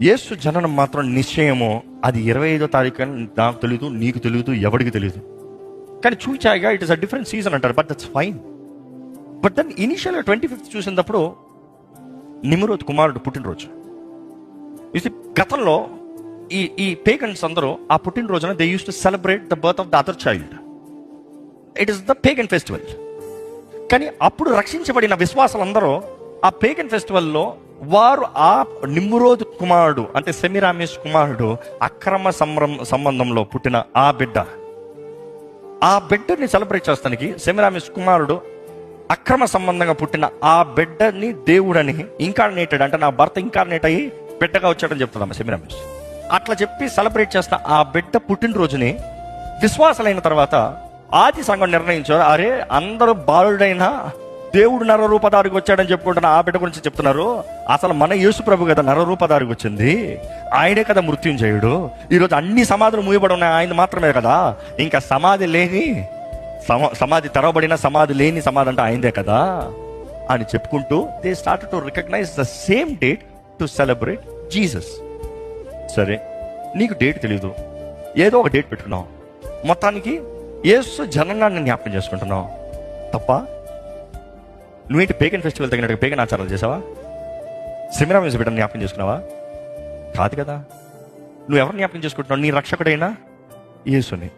యేసు జననం మాత్రం నిశ్చయము. అది 25వ తారీఖు అని నాకు తెలియదు, నీకు తెలియదు, ఎవరికి తెలియదు. కానీ చూచాయిగా it is a different season అంటారు, but that's fine. But then initial 25th చూసినప్పుడు నిమ్రోద్ కుమారుడు పుట్టినరోజు. ఇది గతంలో ఈ పేగన్స్ అందరూ ఆ పుట్టినరోజున they use to celebrate the birth of the other child. It is the pagan festival. కానీ అప్పుడు రక్షించబడిన విశ్వాసులందరూ ఆ పేగన్ ఫెస్టివల్లో వారు ఆ నిమ్రోద్ కుమారుడు అంటే సెమిరామిస్ కుమారుడు అక్రమ సంబంధంలో పుట్టిన ఆ బిడ్డని సెలబ్రేట్ చేస్తానికి సెమిరామిస్ కుమారుడు అక్రమ సంబంధంగా పుట్టిన ఆ బిడ్డని దేవుడని ఇంకార్నేటెడ్ అంటే నా భర్త ఇంకార్నేట్ అయ్యి బిడ్డగా వచ్చాడని చెప్తున్నాం సెమిరామిస్. అట్లా చెప్పి సెలబ్రేట్ చేస్తున్న ఆ బిడ్డ పుట్టినరోజుని విశ్వాసాలైన తర్వాత ఆది సంఘం నిర్ణయించారు, అరే అందరూ బాలుడైనా దేవుడు నరరూపధారికి వచ్చాడని చెప్పుకుంటున్న ఆ బిడ్డ గురించి చెప్తున్నారు. అసలు మన యేసు ప్రభు కదా నరరూపధారికి వచ్చింది, ఆయనే కదా మృత్యుంజయుడు. ఈరోజు అన్ని సమాధులు మూయబడి ఉన్నాయి, ఆయన మాత్రమే కదా. ఇంకా సమాధి లేని సమాధి తెరవబడిన సమాధి లేని సమాధి అంటే ఆయనదే కదా అని చెప్పుకుంటూ they start to recognise the same date to celebrate Jesus. సరే, నీకు డేట్ తెలీదు, ఏదో ఒక డేట్ పెట్టుకున్నావు, మొత్తానికి యేసు జననాన్ని జ్ఞాపకం చేసుకుంటున్నావు. తప్ప నువ్వేంటి పేగన్ ఫెస్టివల్ తగినట్టు పేగన్ ఆచారాలు చేసావా? సెమిరామిస్ బిడ్డను జ్ఞాపకం చేసుకున్నావా? కాదు కదా. నువ్వు ఎవరిని జ్ఞాపకం చేసుకుంటున్నావు? నీ రక్షకుడైనా యేసుని.